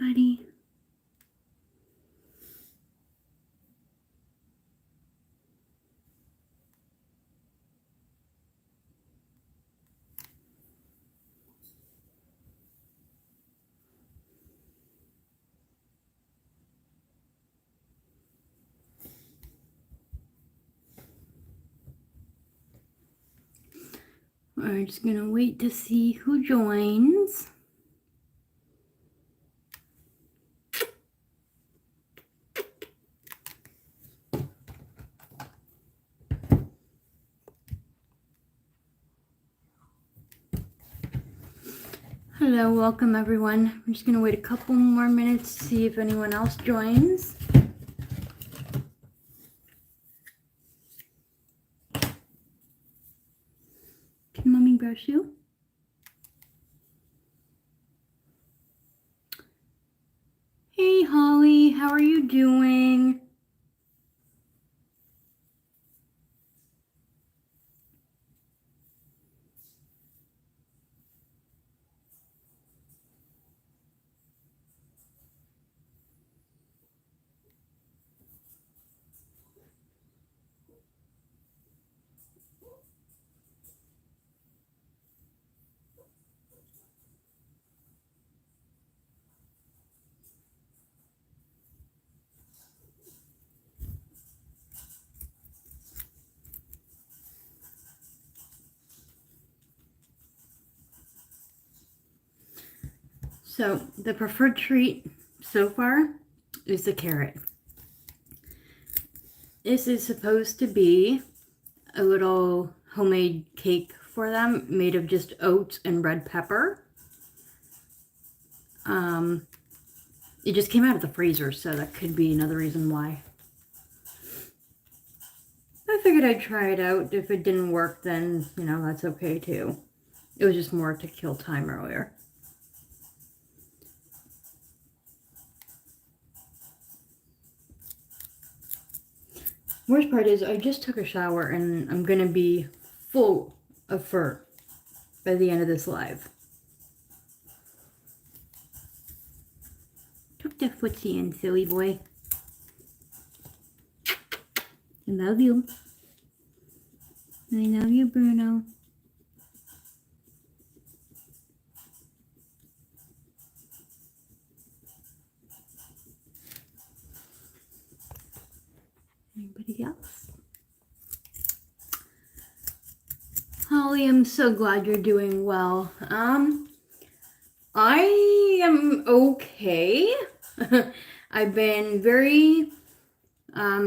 buddy. We're just gonna wait to see who joins. Hello, welcome everyone. I'm just gonna wait a couple more minutes to see if anyone else joins. Can mommy brush you? Hey Holly, how are you doing? So the preferred treat so far is the carrot. This is supposed to be a little homemade cake for them made of just oats and red pepper. It just came out of the freezer, so that could be another reason why. I figured I'd try it out. If it didn't work, then, that's okay too. It was just more to kill time earlier. Worst part is I just took a shower and I'm gonna be full of fur by the end of this live. Took the footsie in, silly boy. I love you. I love you, Bruno. Anybody else? Holly, I'm so glad you're doing well. I am okay. I've been very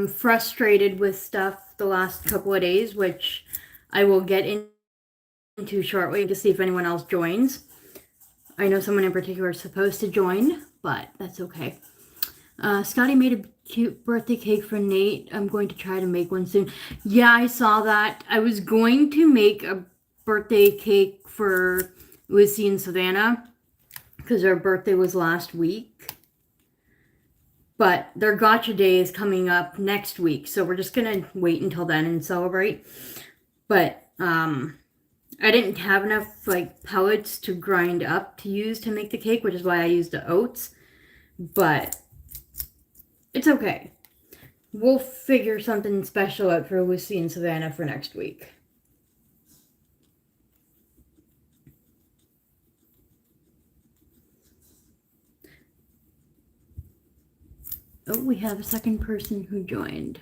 frustrated with stuff the last couple of days, which I will get into shortly to see if anyone else joins. I know someone in particular is supposed to join, but that's okay. Scotty made a cute birthday cake for Nate. I'm going to try to make one soon. Yeah, I saw that. I was going to make a birthday cake for Lucy and Savannah because their birthday was last week. But their gotcha day is coming up next week, so we're just going to wait until then and celebrate. But I didn't have enough pellets to grind up to use to make the cake, which is why I used the oats. But it's okay. We'll figure something special out for Lucy and Savannah for next week. Oh, we have a second person who joined.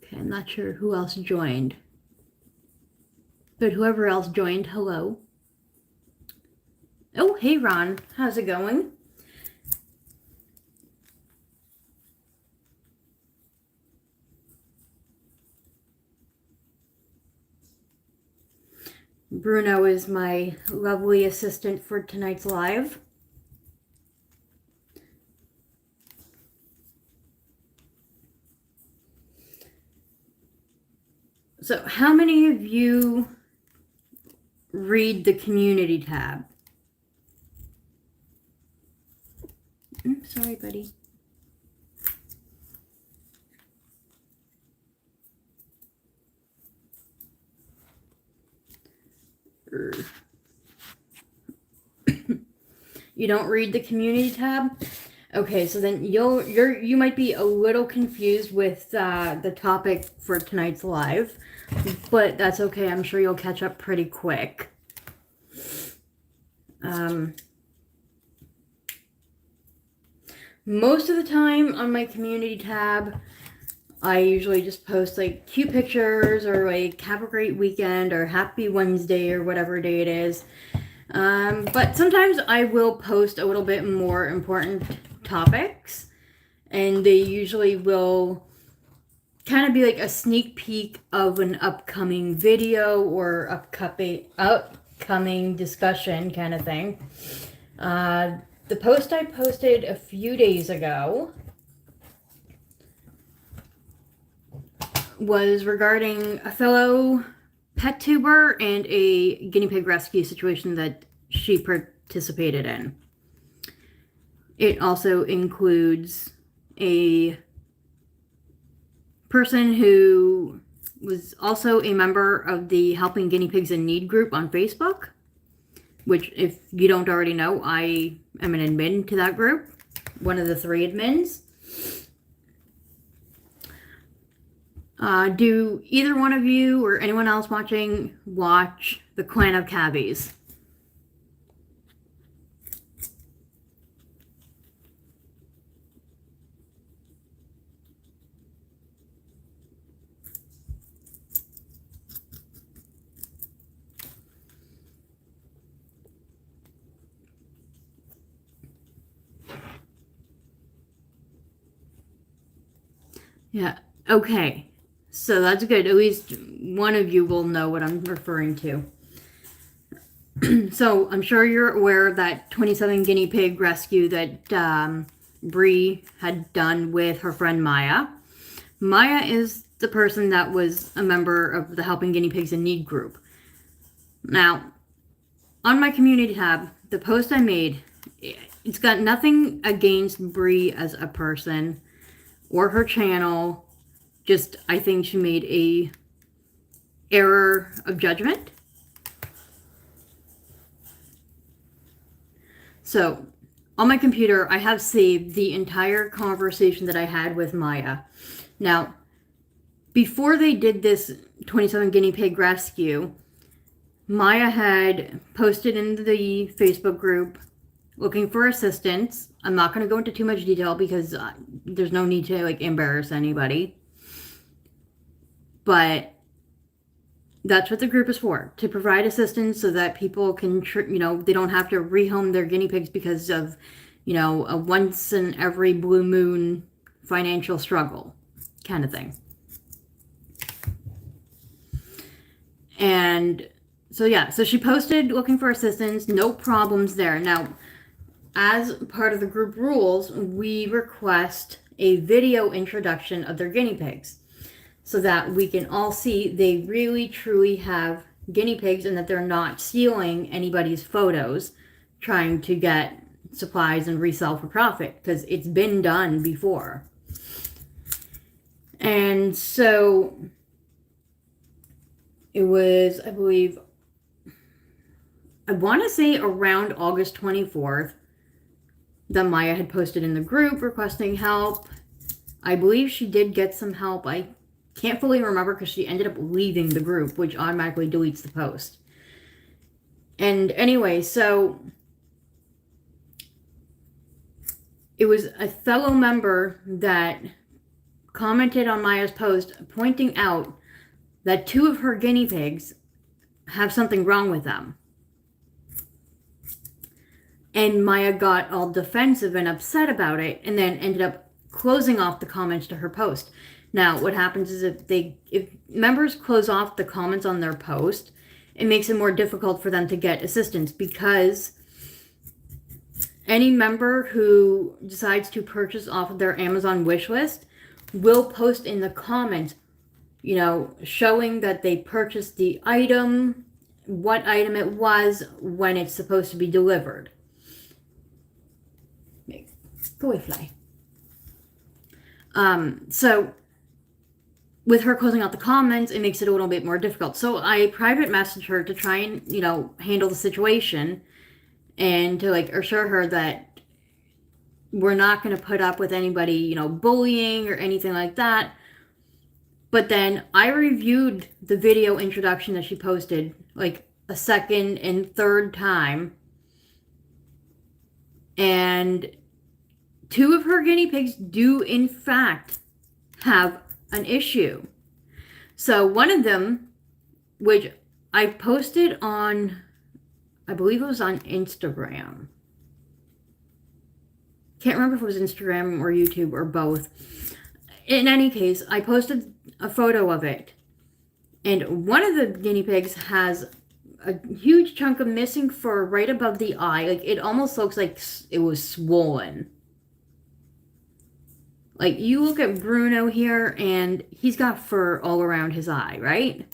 Okay, I'm not sure who else joined. But whoever else joined, hello. Oh, hey Ron, how's it going? Bruno is my lovely assistant for tonight's live. So how many of you read the community tab? Sorry, buddy. You don't read the community tab? Okay, so then you might be a little confused with the topic for tonight's live, but that's okay. I'm sure you'll catch up pretty quick. Most of the time on my community tab, I usually just post like cute pictures or like have a great weekend or happy Wednesday or whatever day it is. But sometimes I will post a little bit more important topics, and they usually will kind of be like a sneak peek of an upcoming video or upcoming discussion kind of thing. The post I posted a few days ago was regarding a fellow pet tuber and a guinea pig rescue situation that she participated in. It also includes a person who was also a member of the Helping Guinea Pigs in Need group on Facebook, which, if you don't already know, I am an admin to that group, one of the 3 admins. Do either one of you or anyone else watching watch the Clan of Cabbies? Yeah, okay. So that's good. At least one of you will know what I'm referring to. So I'm sure you're aware of that 27 guinea pig rescue that Bree had done with her friend Maya. Maya is the person that was a member of the Helping Guinea Pigs in Need group. Now, on my community tab, the post I made, it's got nothing against Bree as a person or her channel. Just, I think she made a error of judgment. So, on my computer, I have saved the entire conversation that I had with Maya. Now, before they did this 27 guinea pig rescue, Maya had posted in the Facebook group looking for assistance. I'm not going to go into too much detail because there's no need to like embarrass anybody. But that's what the group is for, to provide assistance so that people can, they don't have to rehome their guinea pigs because of, a once in every blue moon financial struggle kind of thing. And so she posted looking for assistance, no problems there. Now, as part of the group rules, we request a video introduction of their guinea pigs, so that we can all see they really truly have guinea pigs and that they're not stealing anybody's photos trying to get supplies and resell for profit, because it's been done before. And so it was, I believe, I want to say around August 24th that Maya had posted in the group requesting help. I believe she did get some help. I can't fully remember because she ended up leaving the group, which automatically deletes the post. And anyway, so it was a fellow member that commented on Maya's post pointing out that 2 of her guinea pigs have something wrong with them. And Maya got all defensive and upset about it and then ended up closing off the comments to her post. Now, what happens is if members close off the comments on their post, it makes it more difficult for them to get assistance, because any member who decides to purchase off of their Amazon wish list will post in the comments, showing that they purchased the item, what item it was, when it's supposed to be delivered. Go away, fly. So with her closing out the comments, it makes it a little bit more difficult. So I private messaged her to try and, handle the situation. and to like assure her that we're not going to put up with anybody, you know, bullying or anything like that. But then I reviewed the video introduction that she posted like a second and third time. And 2 of her guinea pigs do, in fact, have an issue. So one of them, which I posted on, I believe it was on Instagram. Can't remember if it was Instagram or YouTube or both. In any case, I posted a photo of it. And one of the guinea pigs has a huge chunk of missing fur right above the eye. Like, it almost looks like it was swollen. Like, you look at Bruno here, and he's got fur all around his eye, right?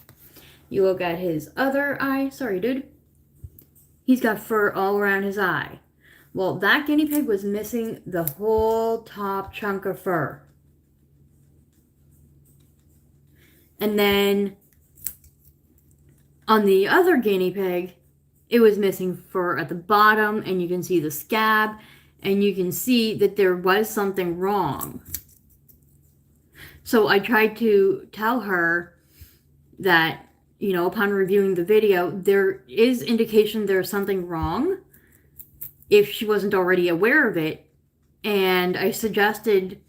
You look at his other eye. Sorry, dude. He's got fur all around his eye. Well, that guinea pig was missing the whole top chunk of fur. And then on the other guinea pig, it was missing fur at the bottom, and you can see the scab, and you can see that there was something wrong. So I tried to tell her that, you know, upon reviewing the video, there is indication there's something wrong if she wasn't already aware of it. And I suggested,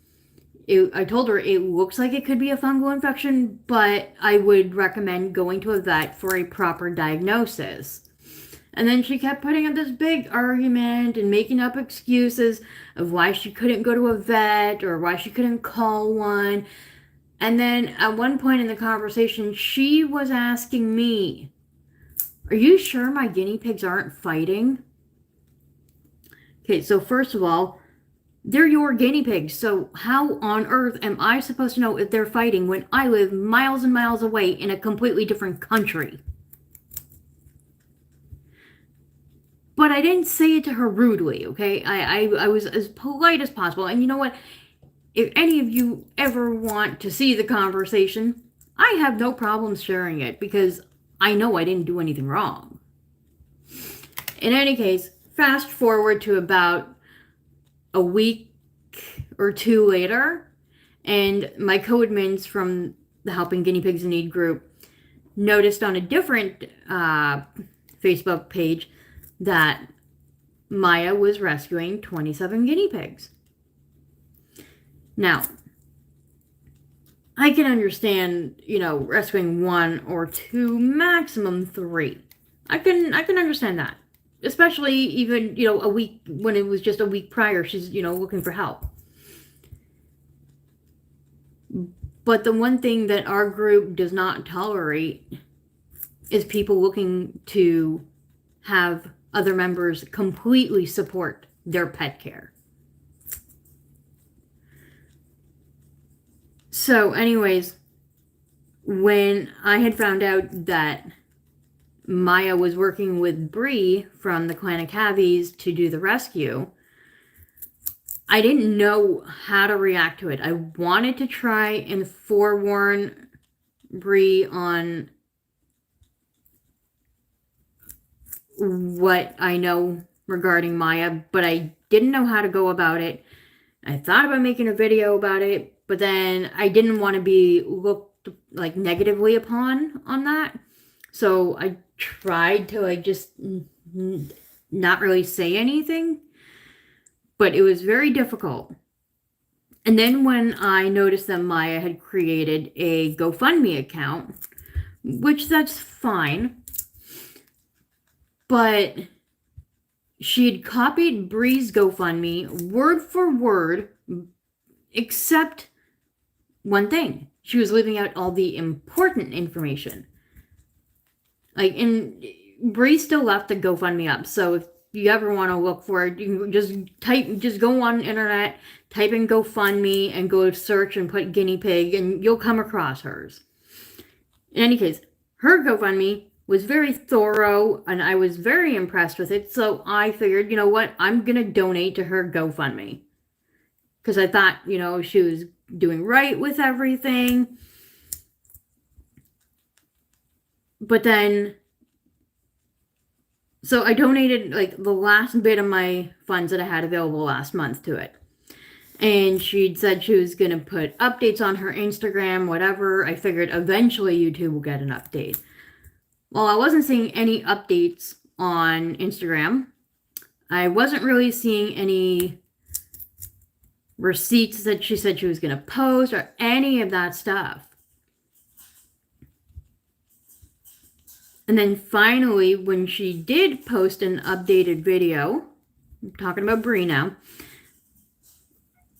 I told her it looks like it could be a fungal infection, but I would recommend going to a vet for a proper diagnosis. And then she kept putting up this big argument and making up excuses of why she couldn't go to a vet or why she couldn't call one. And then at one point in the conversation, she was asking me, "Are you sure my guinea pigs aren't fighting?" Okay, so first of all, they're your guinea pigs. So how on earth am I supposed to know if they're fighting when I live miles and miles away in a completely different country? But I didn't say it to her rudely, okay? I was as polite as possible. And you know what? If any of you ever want to see the conversation, I have no problem sharing it because I know I didn't do anything wrong. In any case, fast forward to about a week or 2 later, and my co-admins from the Helping Guinea Pigs in Need group noticed on a different Facebook page that Maya was rescuing 27 guinea pigs. Now, I can understand, you know, rescuing 1 or 2, maximum 3. I can understand that. Especially even, you know, a week, when it was just a week prior, she's, you know, looking for help. But the one thing that our group does not tolerate is people looking to have other members completely support their pet care. So anyways, when I had found out that Maya was working with Bree from the Clan of Cavies to do the rescue, I didn't know how to react to it. I wanted to try and forewarn Bree on what I know regarding Maya, but I didn't know how to go about it. I thought about making a video about it, but then I didn't want to be looked like negatively upon on that. So I tried to like just not really say anything, but it was very difficult. And then when I noticed that Maya had created a GoFundMe account, which that's fine, but she had copied Bree's GoFundMe word for word, except one thing. She was leaving out all the important information. Like, and Bree still left the GoFundMe up, so if you ever want to look for it, you can just go on the internet, type in GoFundMe, and go search and put guinea pig, and you'll come across hers. In any case, her GoFundMe was very thorough, and I was very impressed with it, so I figured, you know what, I'm going to donate to her GoFundMe. Because I thought, you know, she was doing right with everything. But then So I donated like the last bit of my funds that I had available last month to it. And she'd said she was going to put updates on her Instagram, whatever. I figured eventually YouTube will get an update. Well, I wasn't seeing any updates on Instagram. I wasn't really seeing any receipts that she said she was going to post or any of that stuff. And then finally, when she did post an updated video, I'm talking about Brie now,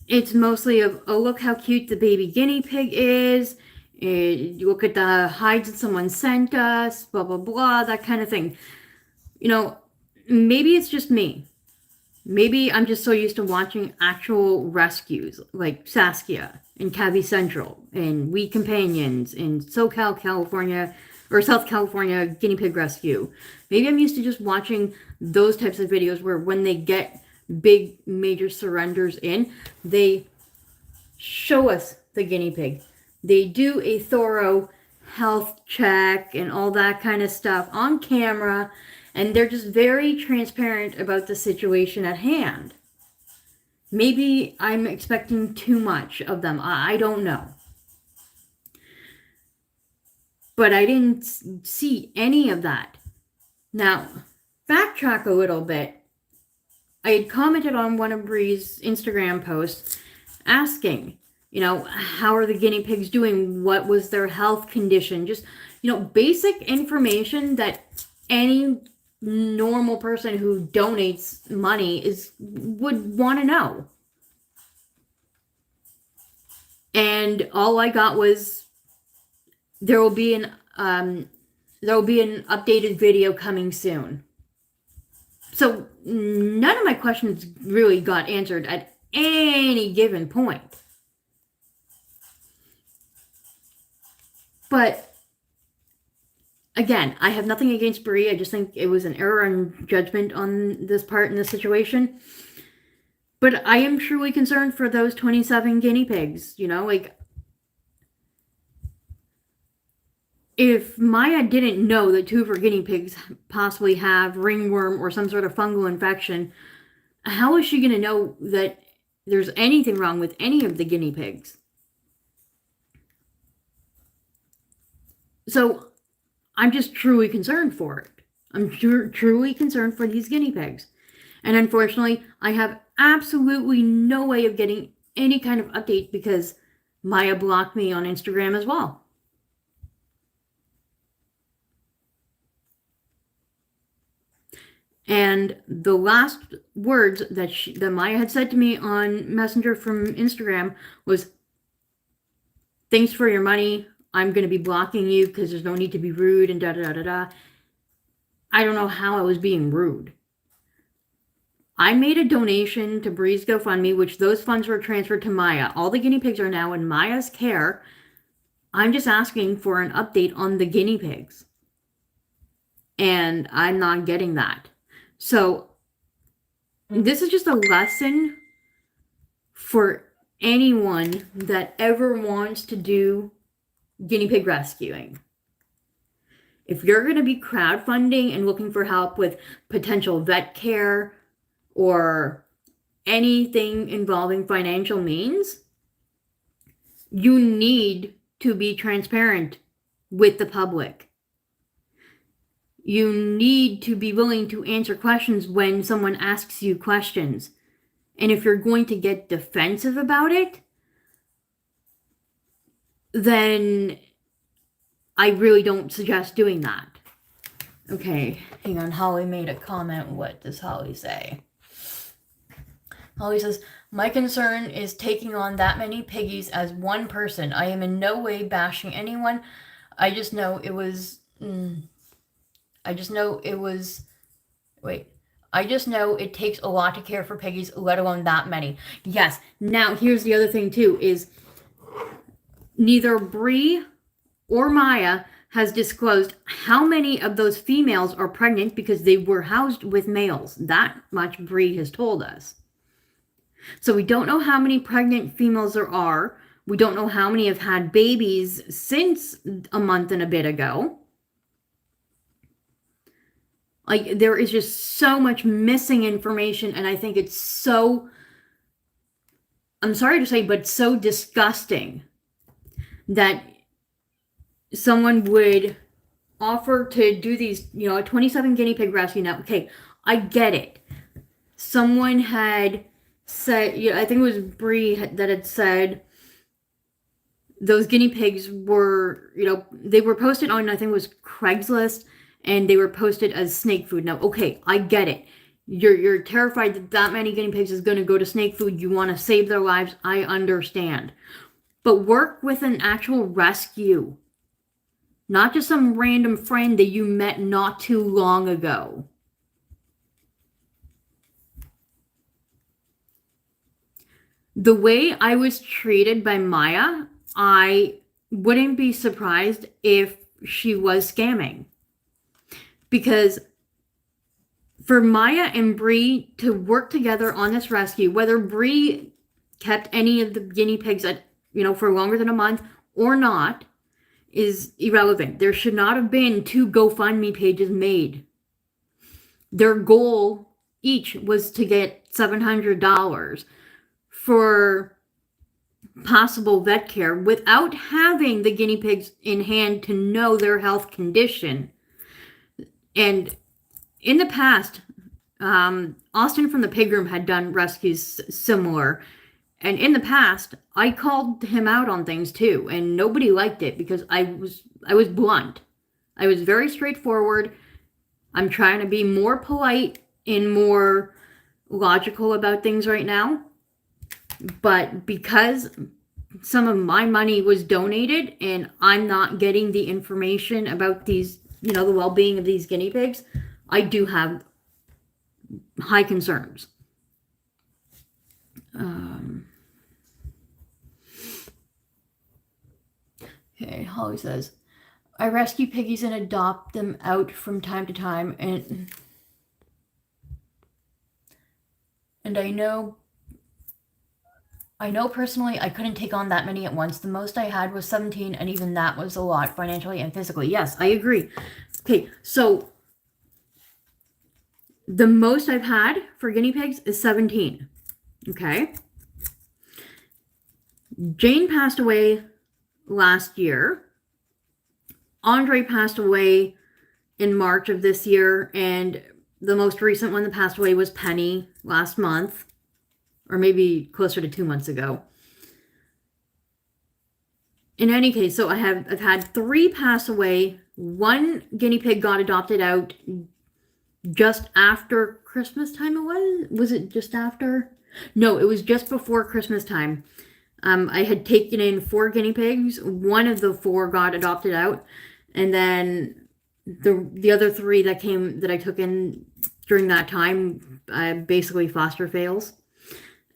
it's mostly of, oh, look how cute the baby guinea pig is. Look at the hides that someone sent us, blah, blah, blah, that kind of thing. You know, maybe it's just me. Maybe I'm just so used to watching actual rescues like Saskia and Cabby Central and We Companions in SoCal, California, or South California Guinea Pig Rescue. Maybe I'm used to just watching those types of videos where when they get big major surrenders in, they show us the guinea pig. They do a thorough health check and all that kind of stuff on camera, and they're just very transparent about the situation at hand. Maybe I'm expecting too much of them. I don't know. But I didn't see any of that. Now, backtrack a little bit. I had commented on one of Brie's Instagram posts asking, you know, how are the guinea pigs doing? What was their health condition? Just, you know, basic information that any normal person who donates money would want to know. And all I got was there will be an updated video coming soon. So none of my questions really got answered at any given point. But again, I have nothing against Brie. I just think it was an error in judgment on this part in this situation. But I am truly concerned for those 27 guinea pigs. You know, like, if Maya didn't know that 2 of her guinea pigs possibly have ringworm or some sort of fungal infection, how is she going to know that there's anything wrong with any of the guinea pigs? So I'm just truly concerned for it. I'm truly concerned for these guinea pigs. And unfortunately, I have absolutely no way of getting any kind of update because Maya blocked me on Instagram as well. And the last words that Maya had said to me on Messenger from Instagram was, thanks for your money. I'm going to be blocking you because there's no need to be rude and da-da-da-da-da. I don't know how I was being rude. I made a donation to Brie's GoFundMe, which those funds were transferred to Maya. All the guinea pigs are now in Maya's care. I'm just asking for an update on the guinea pigs. And I'm not getting that. So this is just a lesson for anyone that ever wants to do guinea pig rescuing. If you're going to be crowdfunding and looking for help with potential vet care or anything involving financial means, you need to be transparent with the public. You need to be willing to answer questions when someone asks you questions. And if you're going to get defensive about it, then I really don't suggest doing that. Okay, hang on. Holly made a comment. What does Holly say? Holly says, my concern is taking on that many piggies as one person. I am in no way bashing anyone. I just know it was... I just know it takes a lot to care for piggies, let alone that many. Yes. Now, here's the other thing, too, is neither Brie or Maya has disclosed how many of those females are pregnant because they were housed with males. That much Brie has told us. So we don't know how many pregnant females there are. We don't know how many have had babies since a month and a bit ago. Like, there is just so much missing information, and I think it's so, I'm sorry to say, but so disgusting that someone would offer to do these, a 27 guinea pig rescue. Now, okay, I get it. Someone had said, I think it was Bree that had said those guinea pigs were, they were posted on, I think it was Craigslist, and they were posted as snake food. Now, okay, I get it. You're terrified that that many guinea pigs is going to go to snake food. You want to save their lives. I understand. But work with an actual rescue. Not just some random friend that you met not too long ago. The way I was treated by Maya, I wouldn't be surprised if she was scamming. Because for Maya and Bree to work together on this rescue, whether Bree kept any of the guinea pigs for longer than a month or not, is irrelevant. There should not have been 2 GoFundMe pages made. Their goal each was to get $700 for possible vet care without having the guinea pigs in hand to know their health condition. And in the past, Austin from the Pig Room had done rescues similar. And in the past, I called him out on things too, and nobody liked it because I was blunt. I was very straightforward. I'm trying to be more polite and more logical about things right now. But because some of my money was donated and I'm not getting the information about these, the well-being of these guinea pigs, I do have high concerns. Okay, Holly says, I rescue piggies and adopt them out from time to time, and I know personally I couldn't take on that many at once. The most I had was 17, and even that was a lot financially and physically. Yes, I agree. Okay, so the most I've had for guinea pigs is 17. Okay. Jane passed away last year. Andre passed away in March of this year, and the most recent one that passed away was Penny last month, or maybe closer to 2 months ago. In any case, so I've had 3 pass away. 1 guinea pig got adopted out just after Christmas time. Was it just after? No, it was just before Christmas time. I had taken in 4 guinea pigs. 1 of the 4 got adopted out, and then the other 3 that I took in during that time, basically foster fails.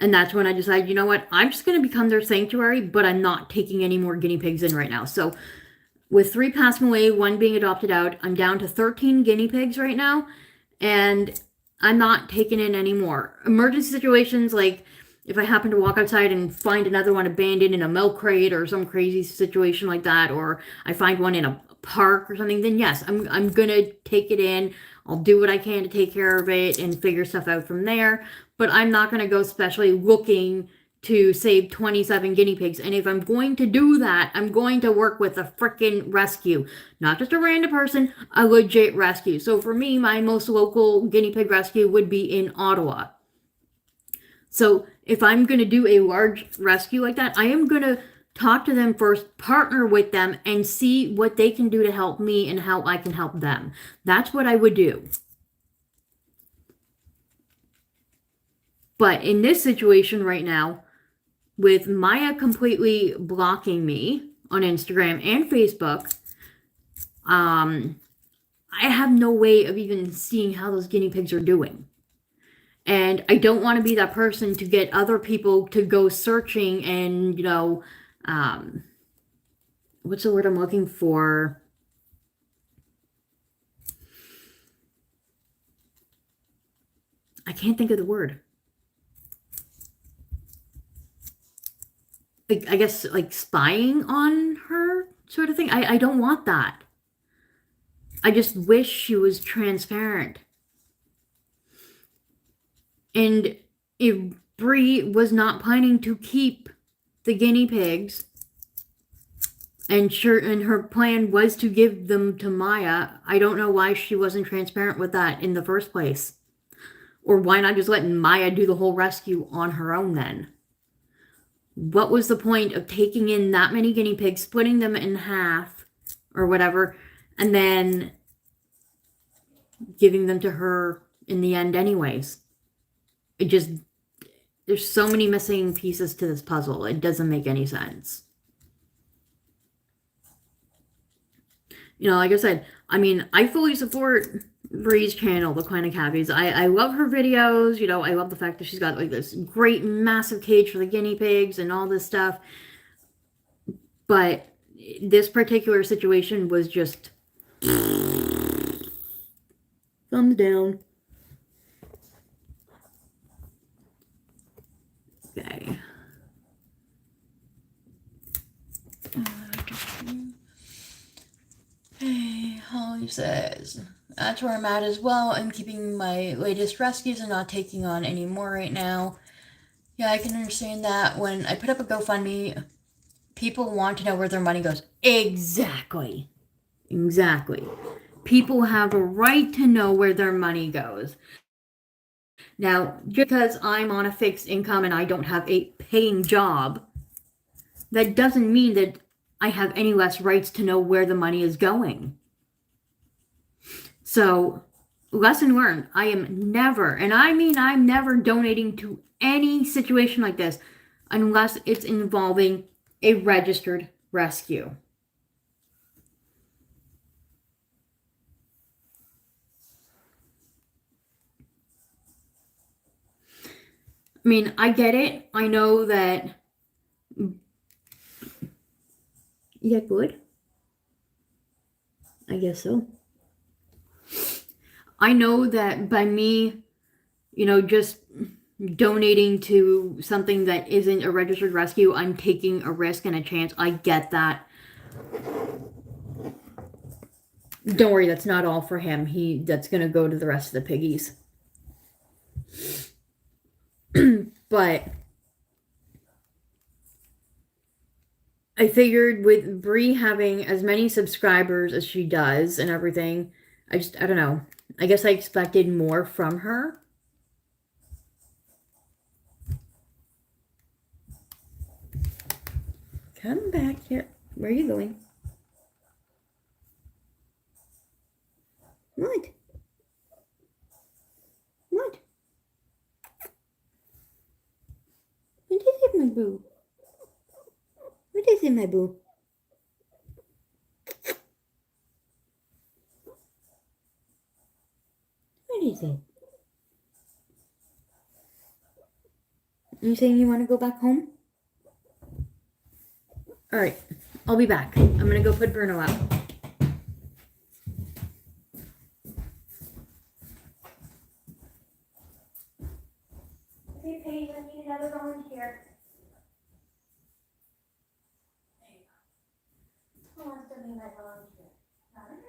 And that's when I decided, you know what, I'm just going to become their sanctuary, but I'm not taking any more guinea pigs in right now. So with 3 passing away, 1 being adopted out, I'm down to 13 guinea pigs right now, and I'm not taking in any more. Emergency situations, like if I happen to walk outside and find another one abandoned in a milk crate or some crazy situation like that, or I find one in a park or something, then yes, I'm gonna take it in. I'll do what I can to take care of it and figure stuff out from there. But I'm not gonna go specially looking to save 27 guinea pigs. And if I'm going to do that, I'm going to work with a freaking rescue. Not just a random person, a legit rescue. So for me, my most local guinea pig rescue would be in Ottawa. So if I'm going to do a large rescue like that, I am going to talk to them first, partner with them, and see what they can do to help me and how I can help them. That's what I would do. But in this situation right now, with Maya completely blocking me on Instagram and Facebook, I have no way of even seeing how those guinea pigs are doing. And I don't want to be that person to get other people to go searching and, what's the word I'm looking for? I can't think of the word. I guess like spying on her sort of thing. I don't want that. I just wish she was transparent. And if Bree was not planning to keep the guinea pigs, and her plan was to give them to Maya, I don't know why she wasn't transparent with that in the first place. Or why not just let Maya do the whole rescue on her own then? What was the point of taking in that many guinea pigs, splitting them in half or whatever, and then giving them to her in the end anyways? It just, there's so many missing pieces to this puzzle. It doesn't make any sense. You know, like I said, I mean, I fully support Bree's channel, The Clan of Cabbies. I love her videos. You know, I love the fact that she's got like this great massive cage for the guinea pigs and all this stuff. But this particular situation was just thumbs down. Okay. Hey, Holly says, that's where I'm at as well. I'm keeping my latest rescues and not taking on any more right now. Yeah, I can understand that. When I put up a GoFundMe, people want to know where their money goes. Exactly. Exactly. People have a right to know where their money goes. Now, just because I'm on a fixed income and I don't have a paying job, that doesn't mean that I have any less rights to know where the money is going. So, lesson learned. I am never, and I mean I'm never donating to any situation like this unless it's involving a registered rescue. I mean, I get it. I know that. Yeah, good. I guess so. I know that by me, you know, just donating to something that isn't a registered rescue, I'm taking a risk and a chance. I get that. Don't worry, that's not all for him. That's gonna go to the rest of the piggies. But I figured with Bree having as many subscribers as she does and everything, I don't know. I guess I expected more from her. Come back here. Where are you going? What? What? What is it, my boo? What is it, my boo? What is it? You saying you want to go back home? Alright, I'll be back. I'm gonna go put Bruno out. Okay, Paige, I need another volunteer. There you go. Who wants to be my volunteer? Lavender?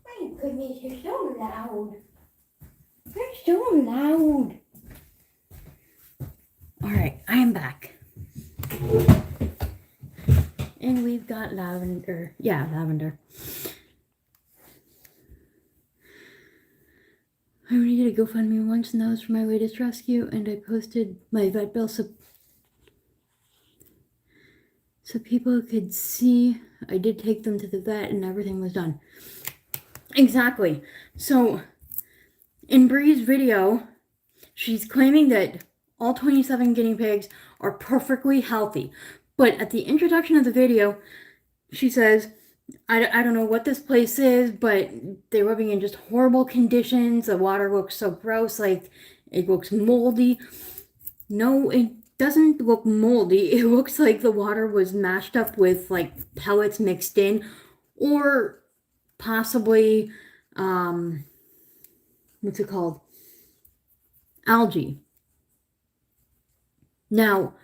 My goodness, you're so loud. You're so loud. Alright, I am back. And we've got Lavender. Yeah, Lavender. I already did a GoFundMe once, and that was for my latest rescue, and I posted my vet bill so people could see I did take them to the vet and everything was done. Exactly. So in Bree's video, she's claiming that all 27 guinea pigs are perfectly healthy. But at the introduction of the video, she says, I don't know what this place is, but they're living in just horrible conditions. The water looks so gross, like it looks moldy. No, it doesn't look moldy. It looks like the water was mashed up with like pellets mixed in, or possibly, um, what's it called? Algae. Now,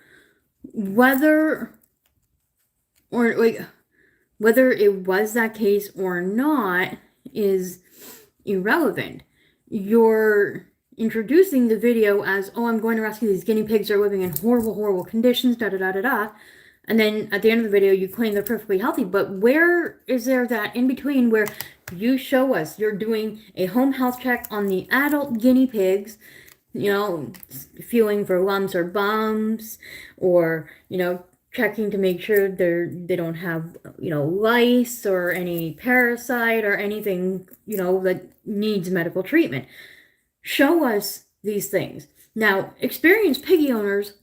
whether or like whether it was that case or not is irrelevant. You're introducing the video as, oh, I'm going to rescue these guinea pigs. They're living in horrible, horrible conditions, da da da da da. And then at the end of the video, you claim they're perfectly healthy. But where is there that in between where you show us you're doing a home health check on the adult guinea pigs, you know, feeling for lumps or bumps, or, you know, checking to make sure they don't have, you know, lice or any parasite or anything, you know, that needs medical treatment. Show us these things. Now, experienced piggy owners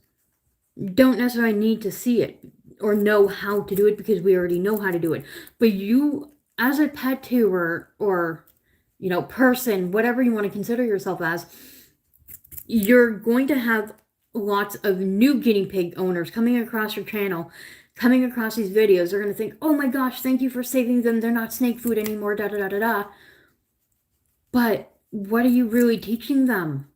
don't necessarily need to see it or know how to do it, because we already know how to do it. But you, as a pet tuber or, you know, person, whatever you want to consider yourself as, you're going to have lots of new guinea pig owners coming across your channel, coming across these videos. They're going to think, oh my gosh, thank you for saving them. They're not snake food anymore, da da da da da. But what are you really teaching them?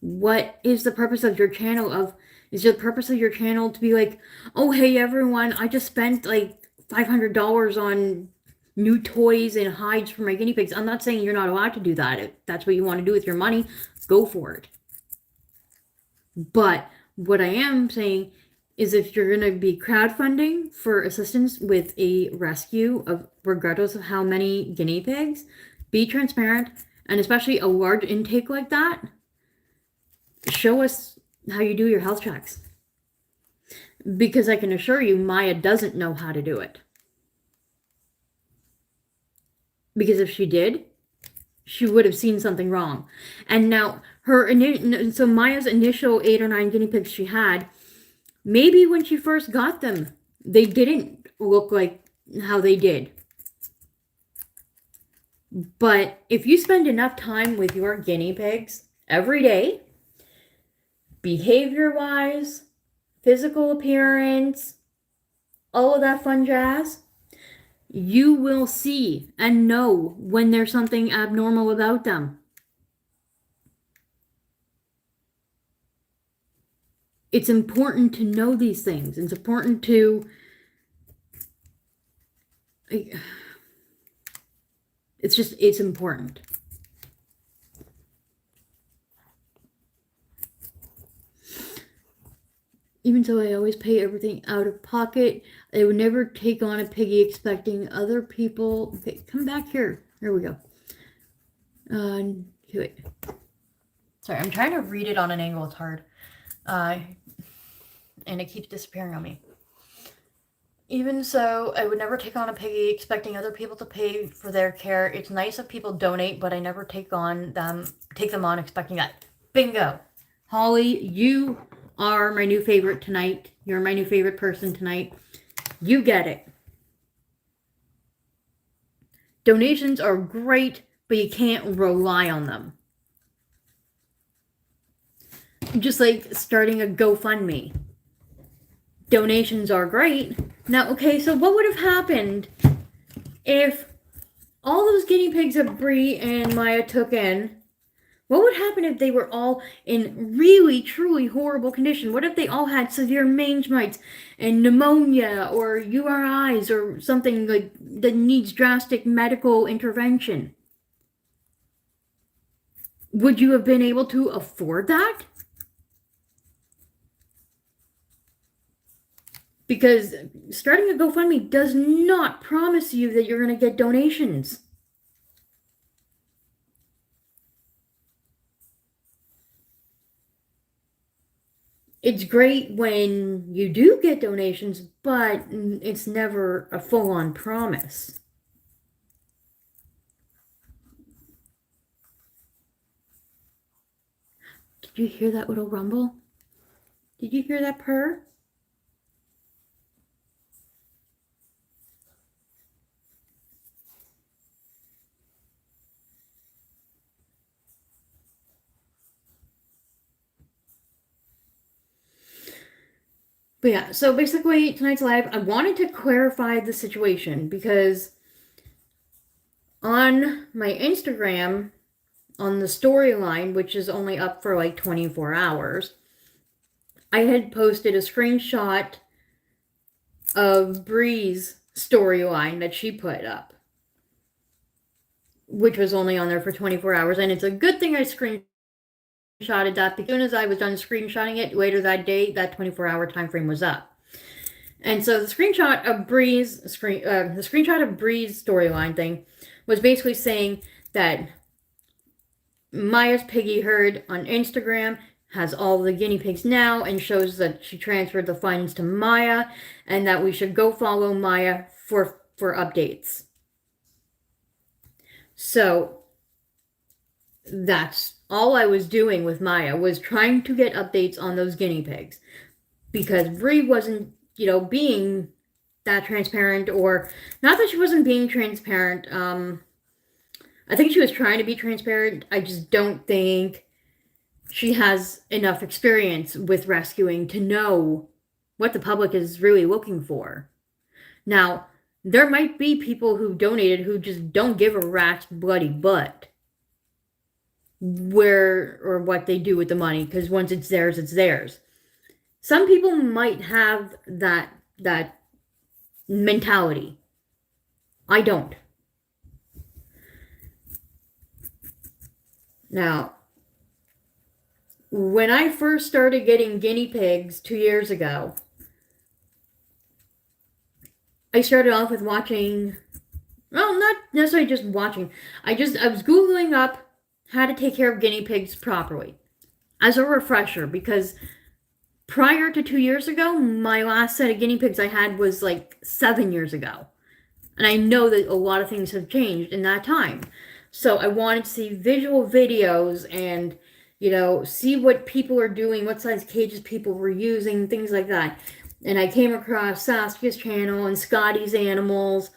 What is the purpose of your channel? Is the purpose of your channel to be like, oh hey everyone, I just spent like $500 on new toys and hides for my guinea pigs? I'm not saying you're not allowed to do that. If that's what you want to do with your money, go for it. But what I am saying is, if you're going to be crowdfunding for assistance with a rescue of regardless of how many guinea pigs, be transparent. And especially a large intake like that, show us how you do your health checks. Because I can assure you, Maya doesn't know how to do it. Because if she did, she would have seen something wrong. And now so Maya's initial 8 or 9 guinea pigs she had, maybe when she first got them, they didn't look like how they did. But if you spend enough time with your guinea pigs every day, behavior-wise, physical appearance, all of that fun jazz, you will see and know when there's something abnormal about them. It's important to know these things. It's important to... it's important. Even so, I always pay everything out of pocket. I would never take on a piggy expecting other people... Okay, come back here. Here we go. Wait. Sorry, I'm trying to read it on an angle. It's hard. And it keeps disappearing on me. Even so, I would never take on a piggy expecting other people to pay for their care. It's nice if people donate, but I never take them on expecting that. Bingo. Holly, you are my new favorite tonight. You're my new favorite person tonight. You get it. Donations are great, but you can't rely on them. Just like starting a GoFundMe. Donations are great. Now, okay, so what would have happened if all those guinea pigs that Bree and Maya took in, what would happen if they were all in really, truly horrible condition? What if they all had severe mange mites and pneumonia or URIs or something like that needs drastic medical intervention? Would you have been able to afford that? Because starting a GoFundMe does not promise you that you're going to get donations. It's great when you do get donations, but it's never a full-on promise. Did you hear that little rumble? Did you hear that purr? But yeah, so basically tonight's live, I wanted to clarify the situation because on my Instagram, on the storyline, which is only up for like 24 hours, I had posted a screenshot of Bree's storyline that she put up, which was only on there for 24 hours. And it's a good thing I screenshotted that because as soon as I was done screenshotting it later that day, that 24-hour time frame was up. And so the screenshot of Bree's storyline thing was basically saying that Maya's piggy herd on Instagram has all the guinea pigs now and shows that she transferred the funds to Maya and that we should go follow Maya for updates. So that's all I was doing with Maya, was trying to get updates on those guinea pigs, because Bree wasn't, being that transparent, or not that she wasn't being transparent. I think she was trying to be transparent. I just don't think she has enough experience with rescuing to know what the public is really looking for. Now, there might be people who donated who just don't give a rat's bloody butt where or what they do with the money, because once it's theirs, it's theirs. Some people might have that mentality. I don't. Now, when I first started getting guinea pigs 2 years ago, I started off with watching, well, not necessarily just watching. I was Googling up how to take care of guinea pigs properly as a refresher, because prior to 2 years ago, my last set of guinea pigs I had was like 7 years ago. And I know that a lot of things have changed in that time. So I wanted to see visual videos and, see what people are doing, what size cages people were using, things like that. And I came across Saskia's channel and Scotty's Animals.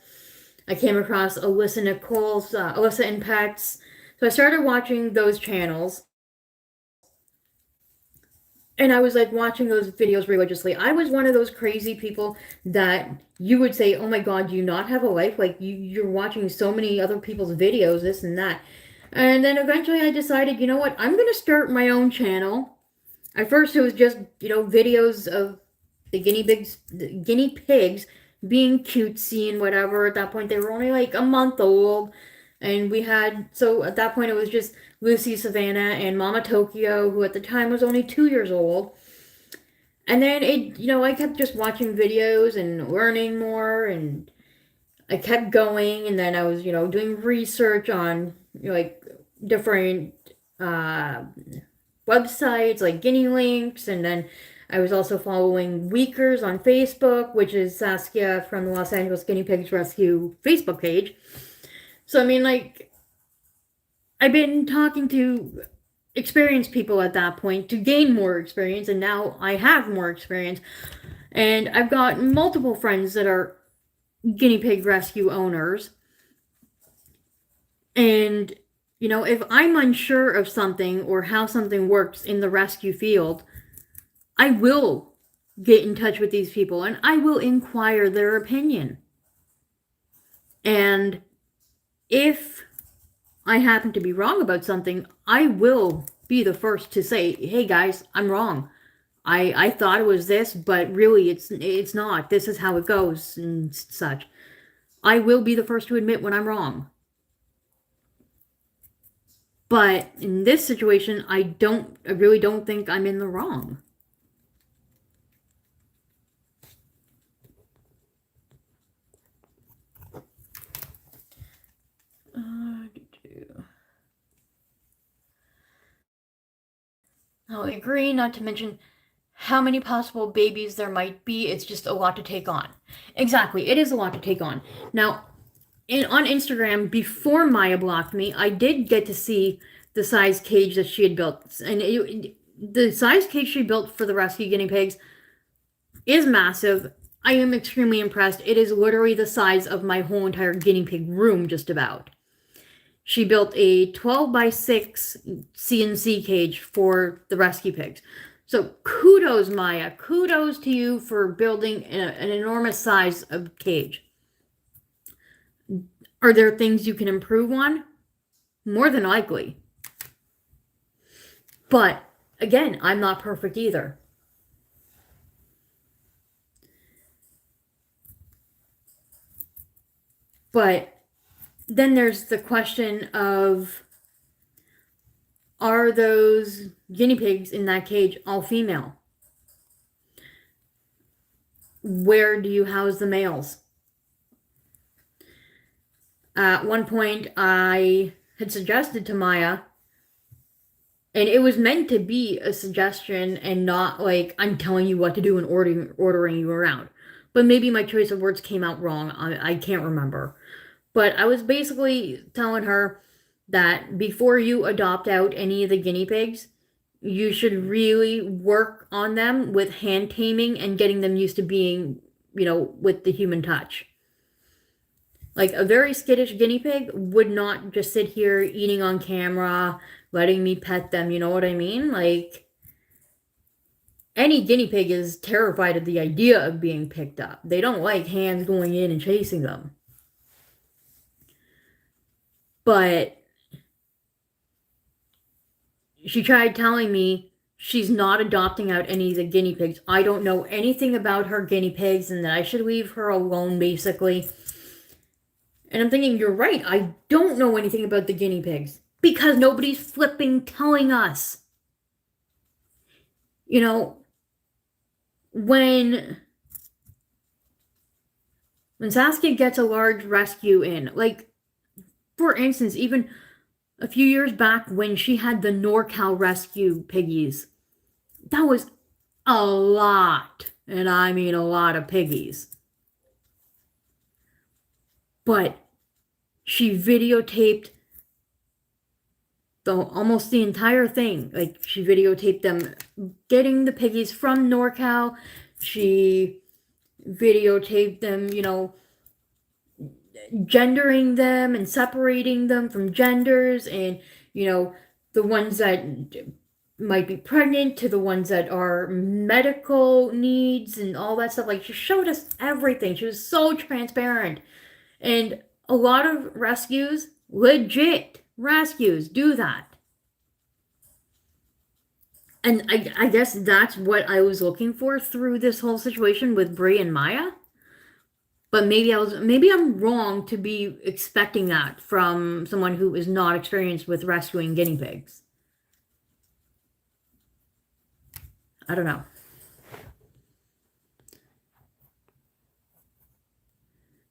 I came across Alyssa Nicole's, Alyssa and Pets. So I started watching those channels. And I was like watching those videos religiously. I was one of those crazy people that you would say, oh my God, do you not have a life? Like you're watching so many other people's videos, this and that. And then eventually I decided, you know what, I'm going to start my own channel. At first it was just, videos of the guinea pigs being cutesy and whatever. At that point they were only like a month old. And so at that point it was just Lucy, Savannah, and Mama Tokyo, who at the time was only 2 years old. And then I kept just watching videos and learning more, and I kept going. And then I was, doing research on, different websites like Guinea Links. And then I was also following Weakers on Facebook, which is Saskia from the Los Angeles Guinea Pigs Rescue Facebook page. So, I've been talking to experienced people at that point to gain more experience, and now I have more experience. And I've got multiple friends that are guinea pig rescue owners. And, if I'm unsure of something or how something works in the rescue field, I will get in touch with these people and I will inquire their opinion. And if I happen to be wrong about something, I will be the first to say, hey guys, I'm wrong. I thought it was this, but really it's not. This is how it goes and such. I will be the first to admit when I'm wrong. But in this situation, I really don't think I'm in the wrong. I agree, not to mention how many possible babies there might be. It's just a lot to take on. Exactly, it is a lot to take on. Now, on Instagram, before Maya blocked me, I did get to see the size cage that she had built. And the size cage she built for the rescue guinea pigs is massive. I am extremely impressed. It is literally the size of my whole entire guinea pig room, just about. She built a 12 by 6 CNC cage for the rescue pigs. So kudos, Maya. Kudos to you for building an enormous size of cage. Are there things you can improve on? More than likely. But again, I'm not perfect either. But then there's the question of, are those guinea pigs in that cage all female? Where do you house the males? At one point, I had suggested to Maya, and it was meant to be a suggestion and not like I'm telling you what to do and ordering you around. But maybe my choice of words came out wrong. I can't remember. But I was basically telling her that before you adopt out any of the guinea pigs, you should really work on them with hand taming and getting them used to being, with the human touch. Like a very skittish guinea pig would not just sit here eating on camera, letting me pet them, you know what I mean? Like, any guinea pig is terrified of the idea of being picked up. They don't like hands going in and chasing them. But she tried telling me she's not adopting out any of the guinea pigs. I don't know anything about her guinea pigs and that I should leave her alone, basically. And I'm thinking, you're right. I don't know anything about the guinea pigs because nobody's flipping telling us. When Saskia gets a large rescue in, like, for instance, even a few years back when she had the NorCal rescue piggies, that was a lot, and I mean a lot of piggies. But she videotaped almost the entire thing. Like, she videotaped them getting the piggies from NorCal. She videotaped them, gendering them and separating them from genders, and the ones that might be pregnant to the ones that are medical needs and all that stuff. Like, she showed us everything. She was so transparent. And a lot of rescues, legit rescues, do that. And I guess that's what I was looking for through this whole situation with Brie and Maya. But maybe I'm wrong to be expecting that from someone who is not experienced with rescuing guinea pigs. I don't know.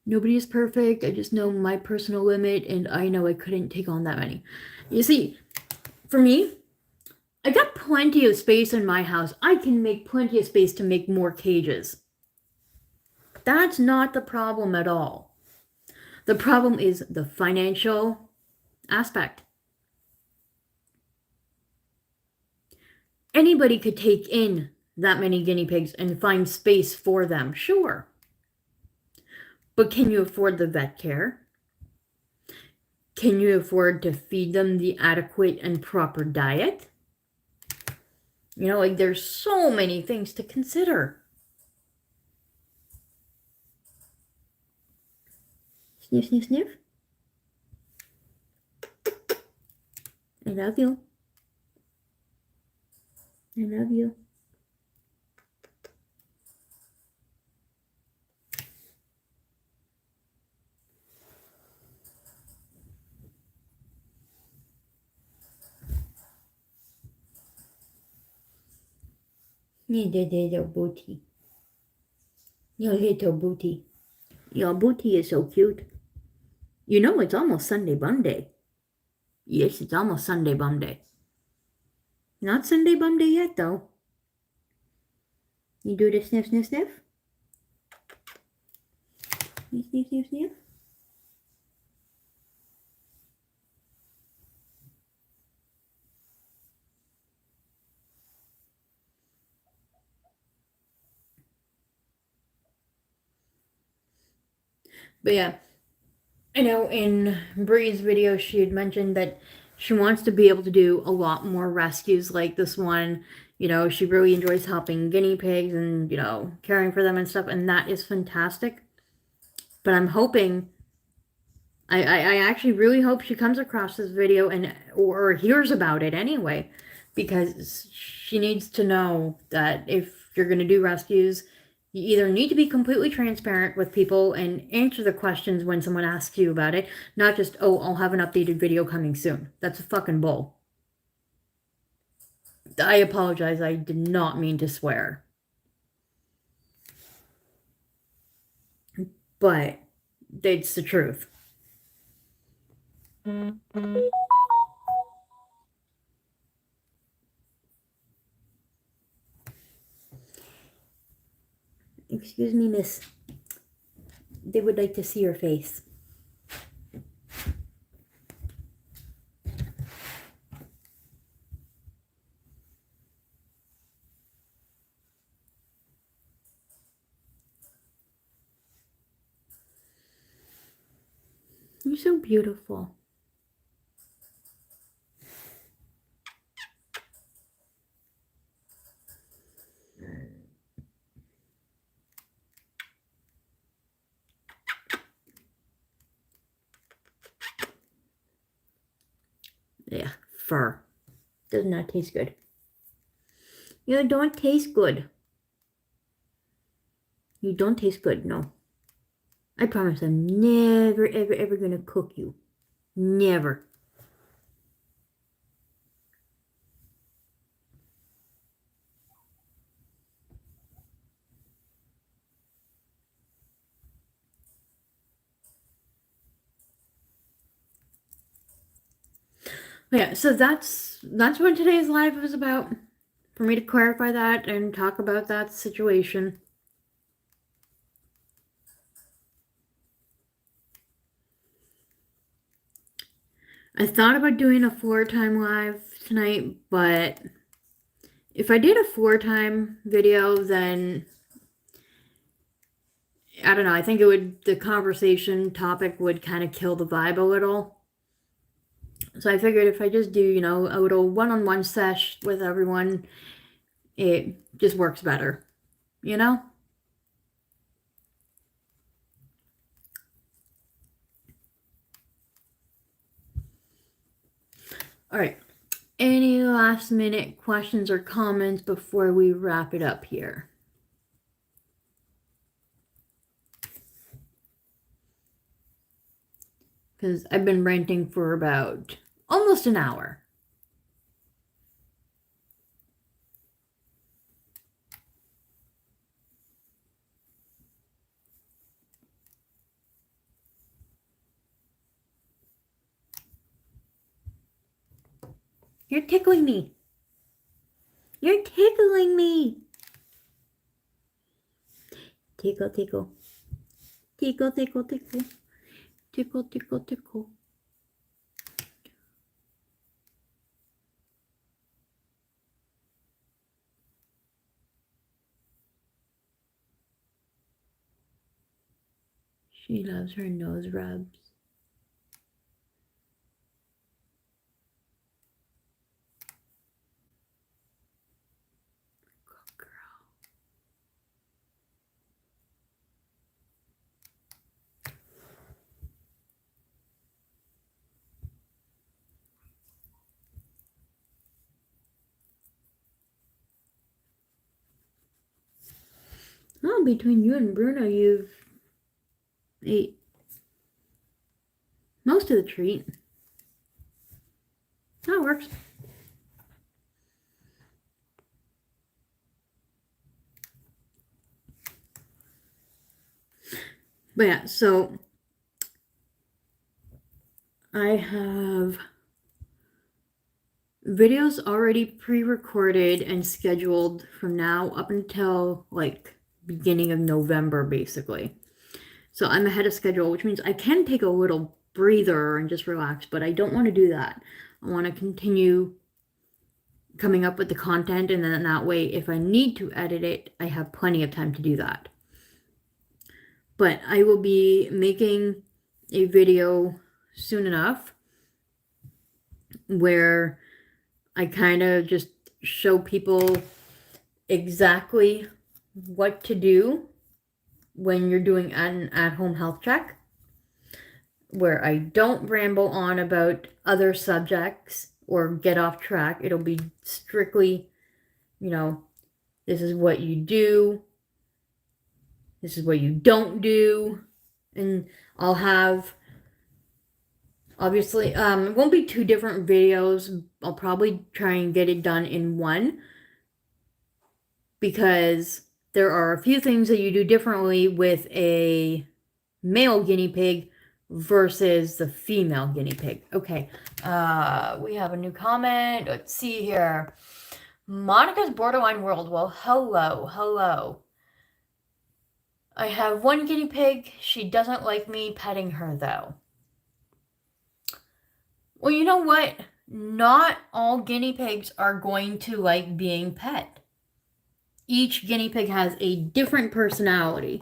Nobody is perfect. I just know my personal limit, and I know I couldn't take on that many. You see, for me, I got plenty of space in my house. I can make plenty of space to make more cages. That's not the problem at all. The problem is the financial aspect. Anybody could take in that many guinea pigs and find space for them, sure. But can you afford the vet care? Can you afford to feed them the adequate and proper diet? There's so many things to consider. Sniff, sniff, sniff. I love you. I love you. Little booty. Your little booty. Your booty is so cute. It's almost Sunday Bum Day. Yes, it's almost Sunday Bum Day. Not Sunday Bum Day yet, though. You do the sniff, sniff, sniff? Sniff, sniff, sniff, sniff? But yeah, I know in Bree's video she had mentioned that she wants to be able to do a lot more rescues like this one. You know, she really enjoys helping guinea pigs and, you know, caring for them and stuff, and that is fantastic. But I'm hoping, I actually really hope she comes across this video and or hears about it anyway, because she needs to know that if you're going to do rescues, you either need to be completely transparent with people and answer the questions when someone asks you about it, not just, oh, I'll have an updated video coming soon. That's a fucking bull. I apologize. I did not mean to swear. But it's the truth. Excuse me, miss. They would like to see your face. You're so beautiful. Yeah, fur. Does not taste good. You don't taste good. You don't taste good, no. I promise I'm never, ever, ever gonna cook you. Never. Yeah, so that's what today's live was about. For me to clarify that and talk about that situation. I thought about doing a floor time live tonight, but if I did a floor time video, then I don't know, I think the conversation topic would kind of kill the vibe a little. So I figured if I just do, you know, a little one-on-one sesh with everyone, it just works better, you know? All right. Any last minute questions or comments before we wrap it up here? Because I've been ranting for about almost an hour. You're tickling me. You're tickling me. Tickle, tickle. Tickle, tickle, tickle. Tickle, tickle, tickle. She loves her nose rubs. Good girl. Oh, between you and Bruno, you've ate most of the treat. That works. But yeah, so I have videos already pre-recorded and scheduled from now up until like beginning of November, basically. So I'm ahead of schedule, which means I can take a little breather and just relax, but I don't want to do that. I want to continue coming up with the content, and then that way, if I need to edit it, I have plenty of time to do that. But I will be making a video soon enough where I kind of just show people exactly what to do when you're doing an at-home health check, where I don't ramble on about other subjects or get off track. It'll be strictly, this is what you do, this is what you don't do, and I'll have, obviously, it won't be 2 different videos. I'll probably try and get it done in one, because there are a few things that you do differently with a male guinea pig versus the female guinea pig. Okay, we have a new comment. Let's see here. Monica's Borderline World. Well, hello. I have one guinea pig. She doesn't like me petting her, though. Well, you know what? Not all guinea pigs are going to like being pet. Each guinea pig has a different personality.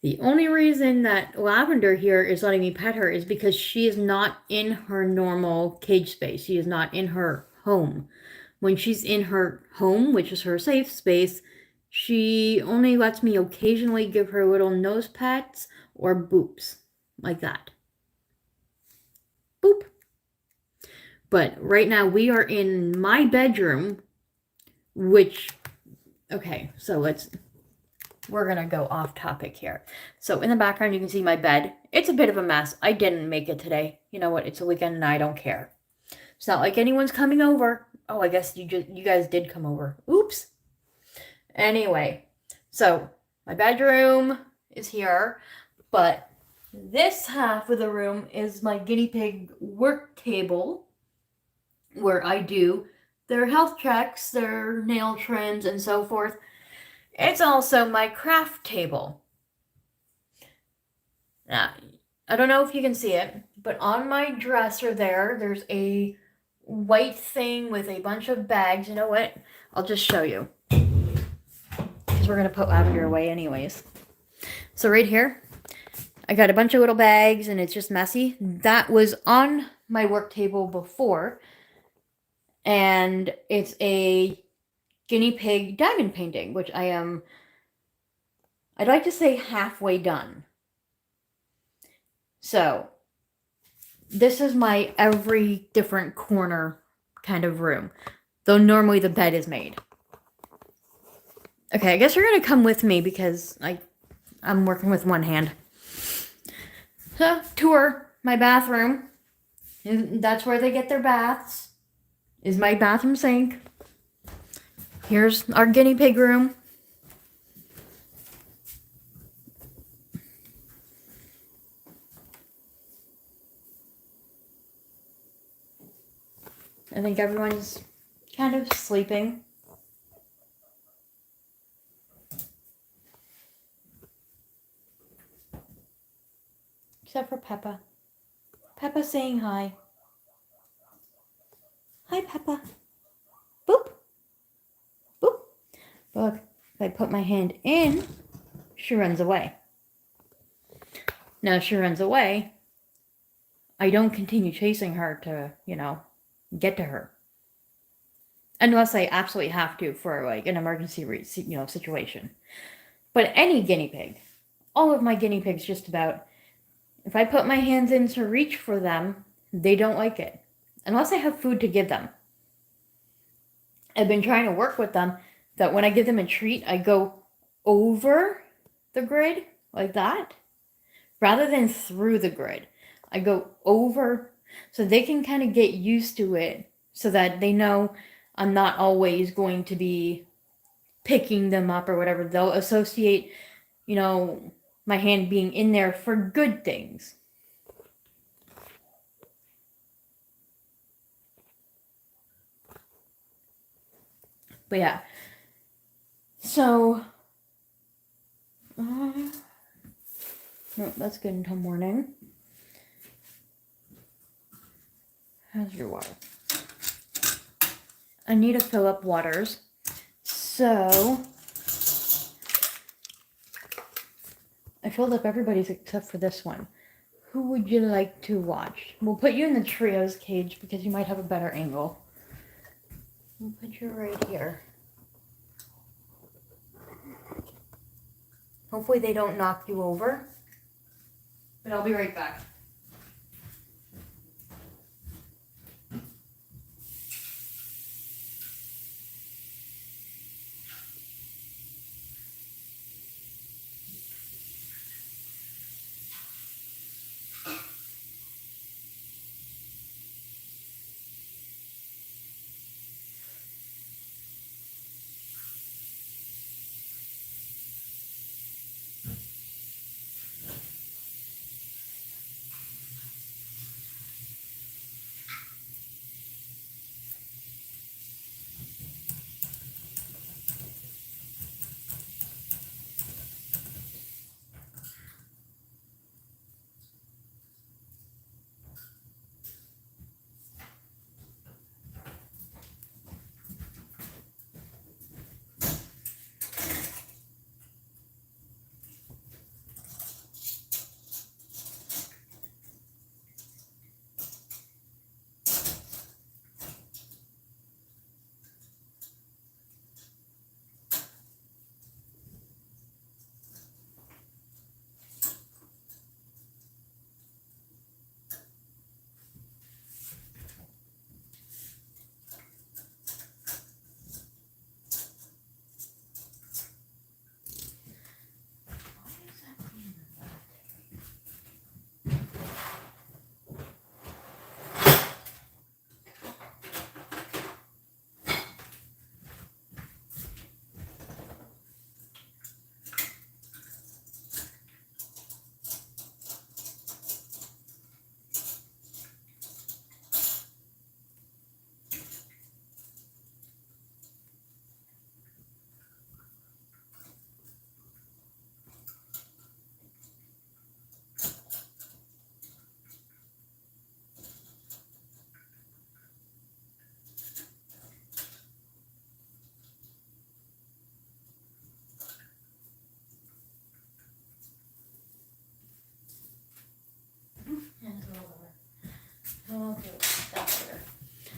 The only reason that Lavender here is letting me pet her is because she is not in her normal cage space. She is not in her home. When she's in her home, which is her safe space, she only lets me occasionally give her little nose pats or boops, like that. Boop. But right now we are in my bedroom, which, okay, so we're going to go off topic here. So in the background, you can see my bed. It's a bit of a mess. I didn't make it today. You know what? It's a weekend and I don't care. It's not like anyone's coming over. Oh, I guess you guys did come over. Oops. Anyway, so my bedroom is here, but this half of the room is my guinea pig work table, where I do their health checks, their nail trims, and so forth. It's also my craft table. Now, I don't know if you can see it, but on my dresser there's a white thing with a bunch of bags. You know what? I'll just show you, because we're going to put Lavender away anyways. So right here, I got a bunch of little bags, and it's just messy. That was on my work table before, and it's a guinea pig diamond painting, which I'd like to say halfway done. So this is my every different corner kind of room, though normally the bed is made. Okay, I guess you're gonna come with me because I'm working with one hand. So, tour my bathroom. That's where they get their baths. Is my bathroom sink. Here's our guinea pig room. I think everyone's kind of sleeping. Except for Peppa. Peppa saying hi. Hi, Peppa. Boop. Boop. Look, if I put my hand in, she runs away. Now, if she runs away, I don't continue chasing her to, get to her. Unless I absolutely have to for, an emergency, situation. But any guinea pig, all of my guinea pigs just about, if I put my hands in to reach for them, they don't like it. Unless I have food to give them. I've been trying to work with them that when I give them a treat, I go over the grid like that, rather than through the grid. I go over so they can kind of get used to it, so that they know I'm not always going to be picking them up or whatever. They'll associate, my hand being in there for good things. But yeah. So, no, that's good until morning. How's your water? I need to fill up waters. So, I filled up everybody's except for this one. Who would you like to watch? We'll put you in the trios cage because you might have a better angle. We'll put you right here. Hopefully they don't knock you over. But I'll be right back.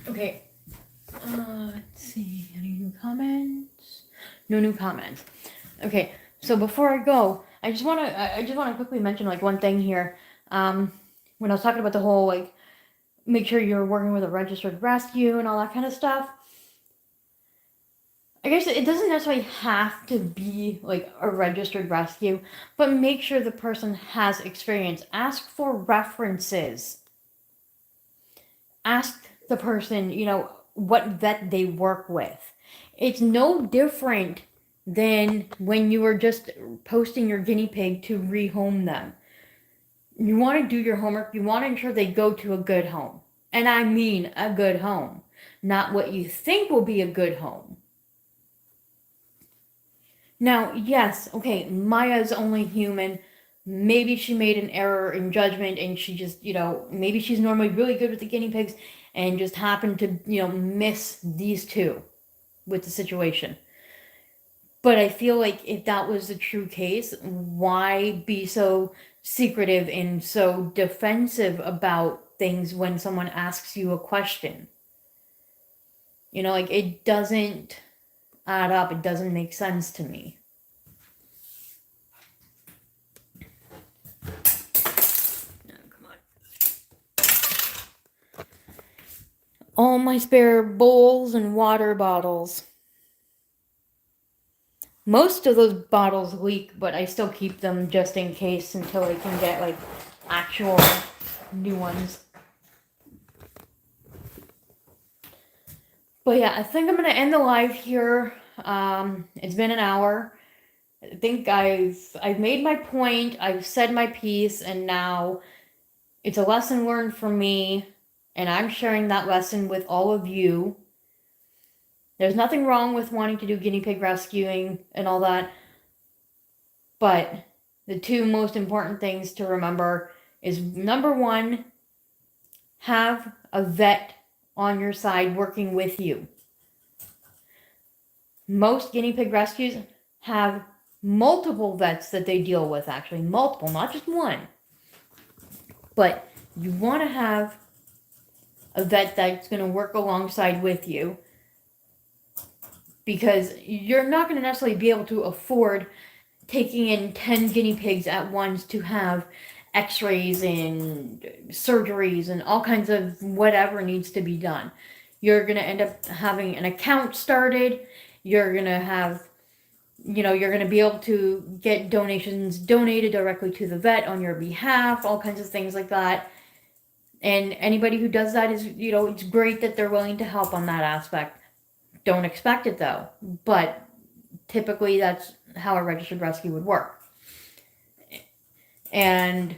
Okay. Let's see. Any new comments? No new comments. Okay. So before I go, I just wanna quickly mention like one thing here. When I was talking about the whole like make sure you're working with a registered rescue and all that kind of stuff. I guess it doesn't necessarily have to be like a registered rescue, but make sure the person has experience. Ask for references. Ask the person, what vet they work with. It's no different than when you were just posting your guinea pig to rehome them. You want to do your homework. You want to ensure they go to a good home. And I mean a good home, not what you think will be a good home. Now, yes, okay, Maya's only human. Maybe she made an error in judgment and she just, maybe she's normally really good with the guinea pigs and just happened to, miss these two with the situation. But I feel like if that was the true case, why be so secretive and so defensive about things when someone asks you a question? Like it doesn't add up. It doesn't make sense to me. All my spare bowls and water bottles. Most of those bottles leak, but I still keep them just in case until I can get like actual new ones. But yeah, I think I'm gonna end the live here. It's been an hour. I think I've made my point, I've said my piece, and now it's a lesson learned for me, and I'm sharing that lesson with all of you. There's nothing wrong with wanting to do guinea pig rescuing and all that, but the two most important things to remember is number one, have a vet on your side working with you. Most guinea pig rescues have multiple vets that they deal with, actually. Multiple, not just one. But you want to have a vet that's going to work alongside with you, because you're not going to necessarily be able to afford taking in 10 guinea pigs at once to have x-rays and surgeries and all kinds of whatever needs to be done. You're going to end up having an account started. You're going to have, you're going to be able to get donations donated directly to the vet on your behalf, all kinds of things like that. And anybody who does that is, it's great that they're willing to help on that aspect. Don't expect it though, but typically that's how a registered rescue would work. And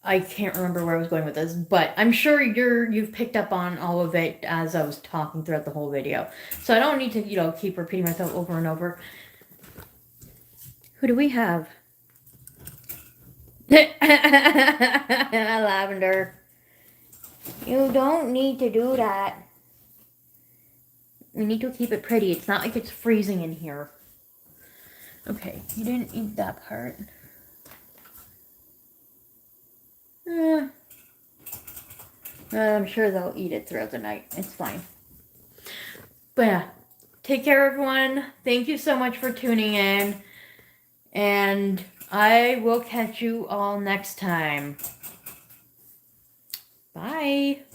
I can't remember where I was going with this, but I'm sure you've picked up on all of it as I was talking throughout the whole video. So I don't need to, keep repeating myself over and over. Who do we have? Lavender. You don't need to do that. We need to keep it pretty. It's not like it's freezing in here. Okay, you didn't eat that part. I'm sure they'll eat it throughout the night. It's fine. But yeah, take care, everyone. Thank you so much for tuning in. And I will catch you all next time. Bye.